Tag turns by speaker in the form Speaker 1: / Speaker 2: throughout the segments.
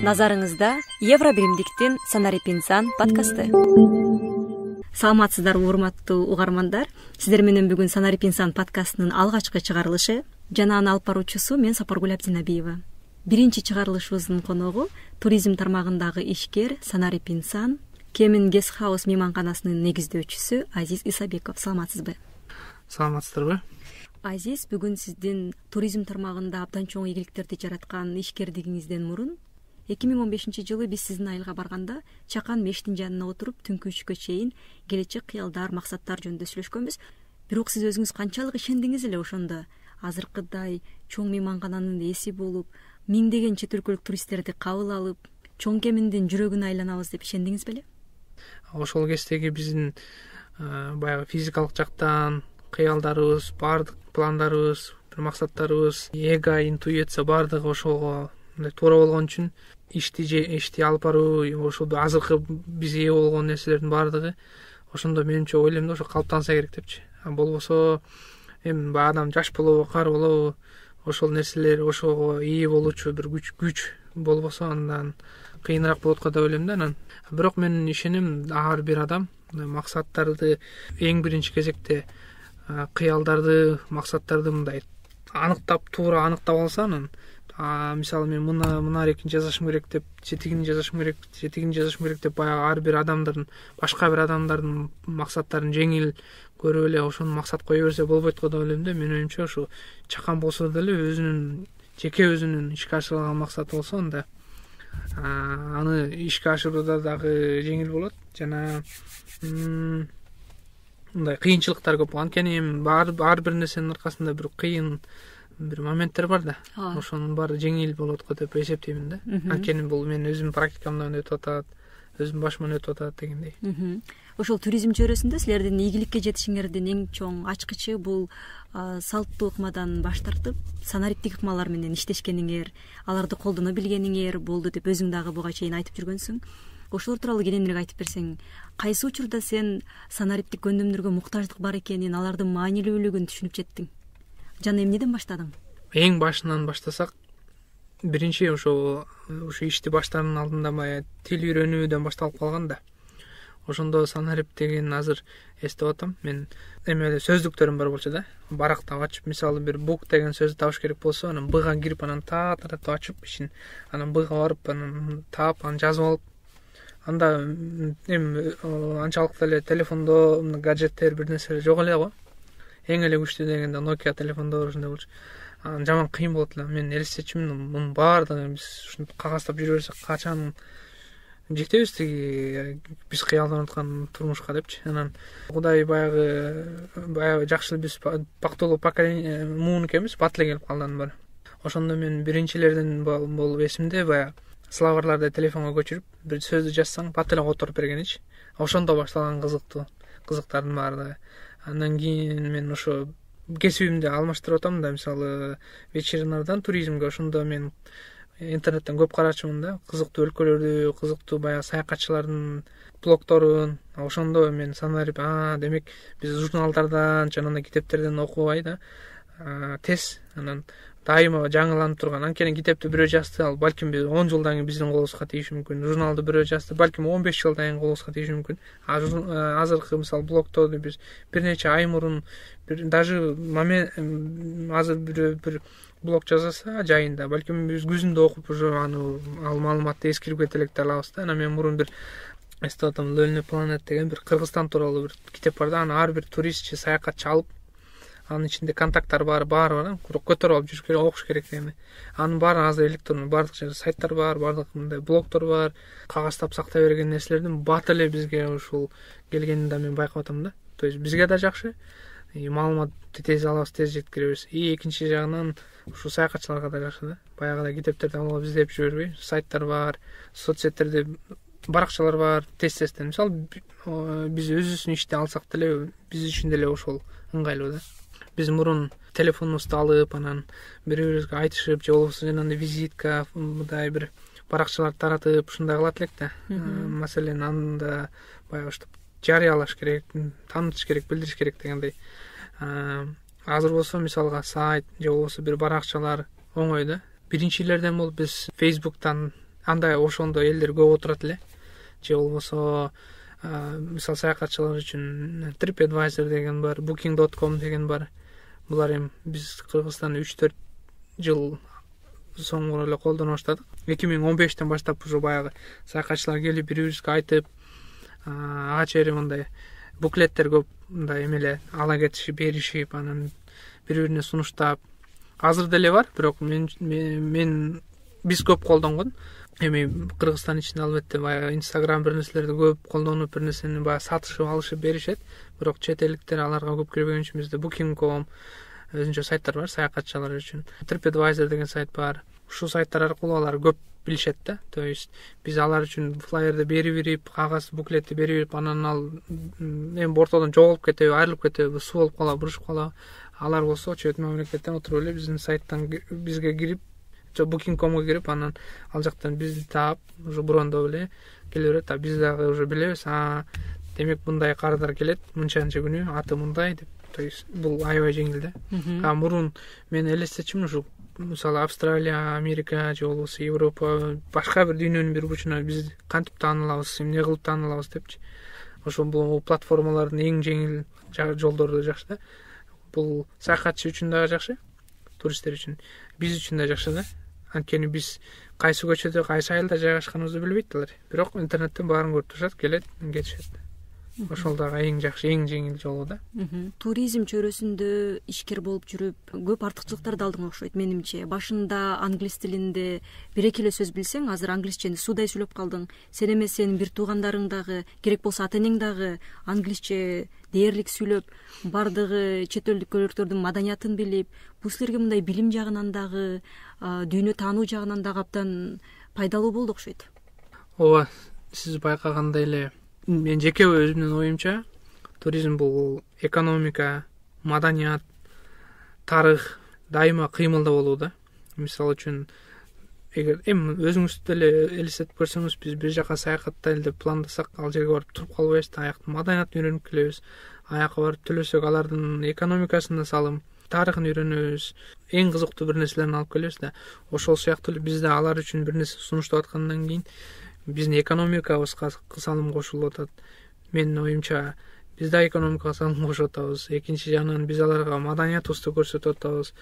Speaker 1: Назарыңызда Евробиримдиктин Санарип инсан подкасты. Саламатсыздарбы урматтуу угармандар. Сиздер менен бүгүн Санарип инсан подкастынын алгачкы чыгарылышы жана аны алып баруучусу мен Сапаргүл Абдинабиева. Биринчи чыгарылышыбыздын коногу туризм тармагындагы ишкер Санарип инсан Кемин Гест Хаус мейманканасынын негиздөөчүсү Азиз Исабеков. Саламатсызбы?
Speaker 2: Саламатсыздарбы?
Speaker 1: Азиз, бүгүн сиздин туризм тармагында абдан чоң ийгиликтерди жараткан ишкердигиңизден мурун 2015-жылы биз сиздин айылга барганда чакан мештин жанына отуруп түнкү 3кө чейин келечек кыялдар, максаттар жөнүндө сүйлөшкөнбүз. Бирок сиз өзүңүз канчалык ишендиңиз эле ошондо азыркыдай чоң мейманкананын ээси болуп, миңдеген чет өлкөлүк туристтерди кабыл алып, чоң Кеминдин жүрөгүнө айланабыз деп ишендиңиз беле?
Speaker 2: Ошол кездеги биздин баягы физикалык жактан кыялдарыбыз, баардык пландарыбыз, бир максаттарыбыз, эго, интуиция баардыгы ошого туура болгон үчүн ишти алып баруу, ошол азыркы биз ээ болгон нерселердин баардыгы ошондо менимче ойлойм да ошо калыптанса керек депчи. Болбосо эми баягы адам жаш болобу, кар болобу, ошол нерселер ошого ээ болуучу бир күч болбосо андан кыйыныраак болот го деп ойлойм да анан. Бирок мен ишенем, ар бир адам максаттарды эң биринчи кезекте кыялдарды, максаттарды мындай туура аныктап алса, анан мисалы мен мына рекин жасашым керек деп, жетигини жасашым керек деп баягы ар бир адамдардын, башка бир адамдардын максаттарын жеңил көрүп эле ошону максат кое берсе болбойт го деп ойлойм да. Менин оюмча ошо чакан болсо деле өзүнүн ишке ашырган максаты болсо, анда аны ишке ашырууда дагы жеңил болот жана мындай кыйынчылыктар көп. Анткени ар бир нерсенин аркасында бир кыйын бир моменттер бар да. Ошонун баары жеңил болот го деп эсептеймин да. Анткени бул мен өзүмдүн практикамдан өтүп атат, өзүмдүн башыман өтүп атат дегендей.
Speaker 1: Ошол туризм чөйрөсүндө силердин ийгиликке жетишиңердин эң чоң ачкычы бул салттуу ыкмадан баш тартып, санариптик ыкмалар менен иштешкениңер, аларды колдоно билгениңер болду деп өзүң дагы буга чейин айтып жүргөнсүң. Ошолор тууралуу кененирээк айтып берсең, кайсы учурда сен санариптик көндөмдөргө муктаждык бар экенин, алардын маанилүүлүгүн түшүнүп жеттиң? Жана эмнеден баштадың?
Speaker 2: Эң башынан баштасак, биринчи ошо ишти баштаардын алдында баягы тил үйрөнүүдөн башталып калган да. Ошондо санарип деген азыр эстеп атам. Мен эме сөздүктөрүм бар болчу да. Барактап ачып, мисалы бир бук деген сөздү табыш керек болсо, анан бга кирип, анан таратып ачып ишин, анан бга барып, анан таап, анан жазып алып, анда эми анчалык деле телефондо гаджеттер бир нерселер жок эле го. Эң эле күчтүү дегенде Nokia телефондор ошондой болчу. Анан жаман кыйын болот эле. Мен элестетчүмүн, мунун баардыгын биз ушинтип кагаздап жүрө берсек качан жетебиз тиги биз кыялданып аткан турмушка депчи. Анан Кудай баягы жакшы биз бактылуу поколение муун экенбиз, бат эле келип калды анын баары. Ошондо мен биринчилерден болуп эсимде, баягы словарларды телефонго көчүрүп, бир сөздү жазсаң бат эле которуп бергеничи. Ошондо башталган кызыктардын баардыгы. Андан кийин мен ошо кесибимди алмаштырып атам да, мисалы вечеринардан туризмге. Ошондо мен интернеттен көп карачумун да, кызыктуу өлкөлөрдү, кызыктуу баягы саякатчылардын блогторун. Ошондо мен санарип, демек биз журналдардан жана китептерден окубай да, тез анан дайыма жаңыланып турган. Анткени китепти бирөө жазды, ал балким 10 жылдан кийин биздин колубузга тийиши мүмкүн. Журналды бирөө жазды, балким 15 жылдан кийин колубузга тийиши мүмкүн. Азыркы мисалы блогторду биз бир нече ай мурун, даже азыр бир блог жазса жайында, балким биз күзүндө окуп уже ал маалыматты эскирип кете элек деп алабыз да. Анан мен мурун бир эстеп атам, Lonely Planet деген бир Кыргызстан тууралуу бир китеп бар да. Аны ар бир туристчи, саякатчы алып, анын ичинде контакттар баары бар, көтөрүп алып жүрүш керек, окуш керек эми. Анын баары азыр электрондуу баардык жерде сайттар бар, баардык мындай блогтор бар. Кагаздап сактай берген нерселердин бат эле бизге ушул келгенин да мен байкап атам да. То есть бизге да жакшы, маалыматты тез алабыз, тез жеткиребиз. Экинчи жагынан ушу саякатчыларга да жакшы да. Баягыдай китептерди алып издеп жүрбөй, сайттар бар, соцсеттерде баракчалар бар, тез-тезден. Мисалы биз өзүбүздүн ишти алсак деле, биз үчүн деле ошол ыңгайлуу да. Биз мурун телефонубузду алып, анан бири-бирибизге айтышып, же болбосо жанагындай визитка, мындай бир баракчаларды таратып, ушундай кылат элек да. Маселен, анда баягы уштуп жарыялаш керек, таанытыш керек, билдириш керек дегендей. Азыр болсо мисалга сайт же болбосо бир баракчалар оңой да. биринчилерден болуп биз Facebook'tan андай ошондой элдер көп отурат эле. Же болбосо мисалы саякатчылар үчүн TripAdvisor деген бар, Booking.com деген бар. Булар эми биз Кыргызстанда 3-4 жыл соңура эле колдоно баштадык. 2015-тен баштап уже баягы саякатчылар келип бири-бирибизге айтып, ага чейин мындай буклеттер көп мындай эмеле ала кетишип, беришип, анан бири-бирине сунуштап. Азыр деле бар, бирок биз көп колдонгон. Эми Кыргызстан ичинде албетте баягы Instagram бир нерселерди көп колдонуп, бир нерсени баягы сатышып алышып беришет. Бирок чет элдиктер аларга көп кирбеген үчүн бизде Booking.com өзүнчө сайттар бар саякатчылар үчүн. TripAdvisor деген сайт бар. Ушул сайттар аркылуу алар көп билишет да. То есть биз алар үчүн флайерди берип, кагаз буклетти берип, анан ал эми ортодон жоголуп кетеби, айрылып кетеби, суу болуп калабы, бурушуп калабы. Алар болсо чет мамлекеттен отуруп эле биздин сайттан бизге кирип, Booking.com'га кирип, анан ал жактан бизди таап, уже брондоп эле келе берет. Биз дагы уже билебиз. Демек мындай кардар келет, мынчанчы күнү аты мындай деп. То есть бул аябай жеңил да. Мурун мен элестетчимин ушу мисалы Австралия, Америка же болбосо Европа, башка бир дүйнөнүн бир бурчуна биз кантип таанылабыз, эмне кылып таанылабыз депчи. Ошо бул платформалардын эң жеңил жолдору жакшы да. Бул саякатчы үчүн дагы жакшы, туристтер үчүн, биз үчүн да жакшы да. Анткени биз кайсы көчөдө, кайсы айылда жайгашканыбызды билбейт алар. Бирок интернеттен баарын көрүп турушат, келет, кетишет. Ошол дагы эң жакшы, эң жеңил жолу да.
Speaker 1: Туризм чөйрөсүндө ишкер болуп жүрүп, көп артыкчылыктарды алдың окшойт менимче. Башында англис тилинде бир-эки эле сөз билсең, азыр англисчени суудай сүйлөп калдың. Сен эмес, сенин бир туугандарың дагы, керек болсо ата-энең дагы англисче дээрлик сүйлөп, бардыгы чет өлкөлөрдүн маданиятын билип, бул силерге мындай билим жагынан дагы, дүйнө таануу жагынан дагы абдан пайдалуу болду окшойт.
Speaker 2: Ооба, сиз байкагандай эле мен жеке өзүмдүн оюмча туризм бул экономика, маданият, тарых дайыма кыймылда болуу да. Мисалы үчүн эгер эми өзүңүз деле элестетип көрсөңүз, биз бир жака саякаттайлы деп пландасак, ал жерге барып туруп калбайбыз да, аяктын маданиятын үйрөнүп келебиз. Аяка барып төлөсөк, алардын экономикасына салым, тарыхын үйрөнөбүз, эң кызыктуу бир нерселерин алып келебиз да. Ошол сыяктуу эле биз да алар үчүн бир нерсе сунуштап аткандан кийин биздин экономикабызга салым кошулуп атат. Менин оюмча биз да экономикага салым кошуп атабыз. Экинчи жагынан биз аларга маданиятыбызды көрсөтүп атабыз.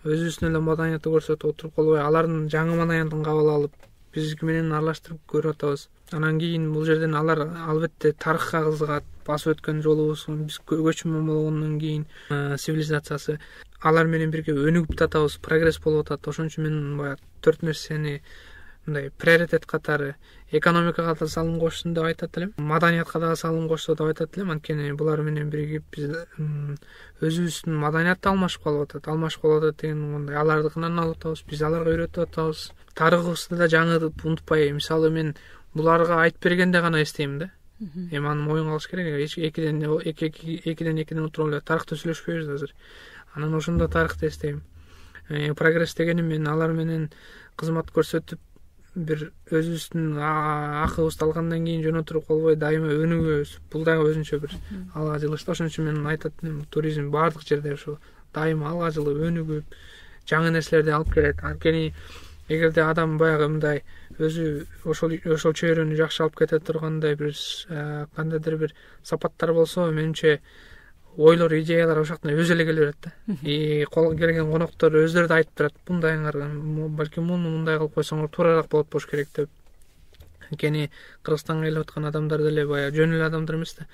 Speaker 2: Өзүбүздүн эле маданиятты көрсөтүп отуруп калбай, алардын жаңы маданиятын кабыл алып, биздики менен аралаштырып көрүп атабыз. Анан кийин бул жерден алар албетте тарыхка кызыгат, басып өткөн жолубуз, биз көчмөн болгондон кийин цивилизациясы, алар менен бирге өнүгүп атабыз, прогресс болуп атат. Ошон үчүн мен баягы 4 нерсени мындай приоритет катары экономикага да салым кошсун деп айтат элем, маданиятка да салым кошсо деп айтат элем. Анткени булар менен биригип биз өзүбүздүн маданиятты алмашып калып атат. Алмашып калып атат деген мындай алардыкынан алып атабыз, биз аларга үйрөтүп атабыз. Тарыхыбызды да жаңыртып унутпай, мисалы мен буларга айтып бергенде гана эстейм да. Эми аны моюнга алыш керек. Экиден отуруп эле тарыхты сүйлөшпөйбүз азыр. Анан ошондо тарыхты эстейм. Прогресс дегени мен алар менен кызмат көрсөтүп, бир өзүбүздүн акыбызды алгандан кийин жөн отуруп калбай, дайыма өнүгөбүз. Бул дагы өзүнчө бир алга жылыш. Ошон үчүн мен айтат элем, туризм баардык жерде ушу дайыма алга жылып, өнүгүп, жаңы нерселерди алып келет. Анткени эгерде адам баягы мындай өзү ошол чөйрөнү жакшы алып кете тургандай бир кандайдыр бир сапаттар болсо, менимче ойлор, идеялар ошол өзү эле келе берет да. Келген коноктор өздөрү да айтып турат, мындайыңар, балким муну мындай кылып койсоңор туурараак болот болуш керек деп. Анткени Кыргызстанга келип аткан адамдар деле баягы жөн эле адамдар эмес да.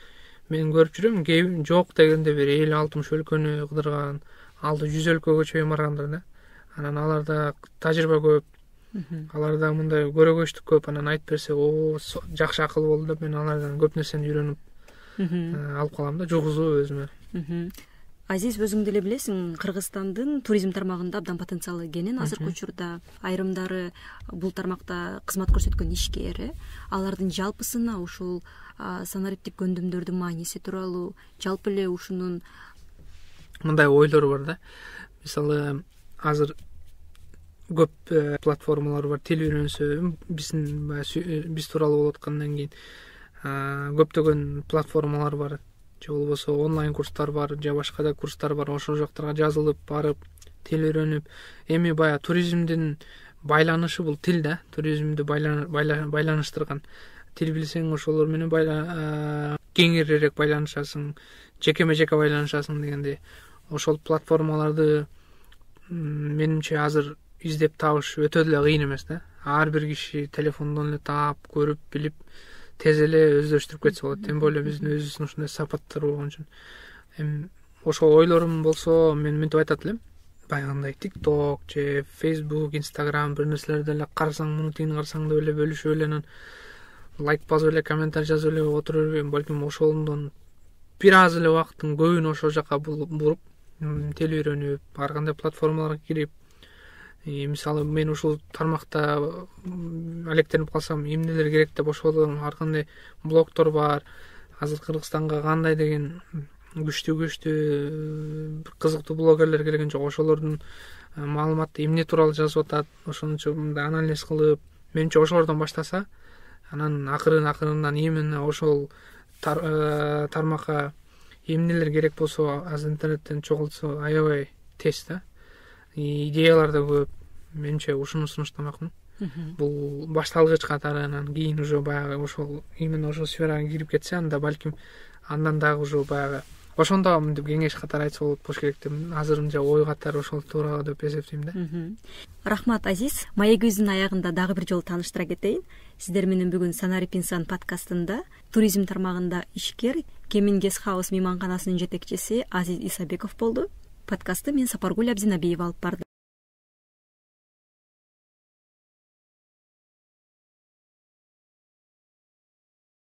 Speaker 2: Мен көрүп жүрөм, кээ жок дегенде бир 50-60 өлкөнү кыдырган, алды 100 өлкөгө чейин баргандар да. Анан аларда тажрыйба көп, аларда мындай көрөгөчтүк көп. Анан айтып берсе, жакшы акыл болду деп мен алардан көп нерсени үйрөнүп алып калам да, жугузуп өзүмө.
Speaker 1: Азиз, өзүң деле билесиң, Кыргызстандын туризм тармагында абдан потенциалы кенен азыркы учурда. Айрымдары бул тармакта кызмат көрсөткөн ишкер, алардын жалпысына ушул санариптик көндүмдөрдүн мааниси тууралуу, жалпы эле ушунун
Speaker 2: мындай ойлору бар да. Мисалы, азыр көп платформалар бар, тил үйрөнсө, биз тууралуу болуп аткандан кийин көптөгөн платформалар бар, же болбосо онлайн курстар бар, же башка да курстар бар. Ошол жактарга жазылып барып, тил үйрөнүп, эми баягы туризмдин байланышы бул тил да, туризмди байланыштырган. Тил билсең, ошолор менен кеңирээк байланышасың, жекеме жеке байланышасың дегендей. Ошол платформаларды менимче азыр издеп табыш өтө деле кыйын эмес да. Ар бир киши телефондон эле таап, көрүп, билип, тез эле өздөштүрүп кетсе болот. Тем более биздин өзүбүздүн ушундай сапаттар болгон үчүн. Эми ошол ойлорум болсо, мен мынтип айтат элем. Баягындай TikTok же Facebook, Instagram бир нерселерди эле карасаң, муну тигини карасаң деп эле бөлүшүп эле, анан лайк басып эле, комментарий жазып эле отура бербейм. Балким ошондон бир аз эле убакыттын көбүн ошол жака буруп, тил үйрөнүп, ар кандай платформаларга кирип, мисалы мен ушул тармакта алектенип калсам, эмнелер керек деп ошол ар кандай блогдор бар. Азыр Кыргызстанга кандай деген күчтүү кызыктуу блогерлер келген жок. Ошолордун маалыматты эмне тууралуу жазып атат, ошону мындай анализ кылып, менимче ошолордон баштаса, анан акырындан именно ошол тармакка эмнелер керек болсо, азыр интернеттен чогултса аябай тез да. Идеялар да көп. Менимче ушуну сунуштамакмын. Бул башталгыч катары, анан кийин уже баягы ошол именно ошол сферага кирип кетсе, анда балким андан дагы уже баягы ошондо мынтип кеңеш катары айтса болот болуш керек деп, азырынча ой катары ошол тууралуу деп эсептейм да.
Speaker 1: Рахмат, Азиз. Маегибиздин аягында дагы бир жолу тааныштыра кетейин. Сиздер менен бүгүн Санарип инсан подкастында туризм тармагында ишкер Кемин Гест Хаус мейманканасынын жетекчиси Азиз Исабеков болду. Подкастты мен Сапаргуль Абзинабиева алып бардым.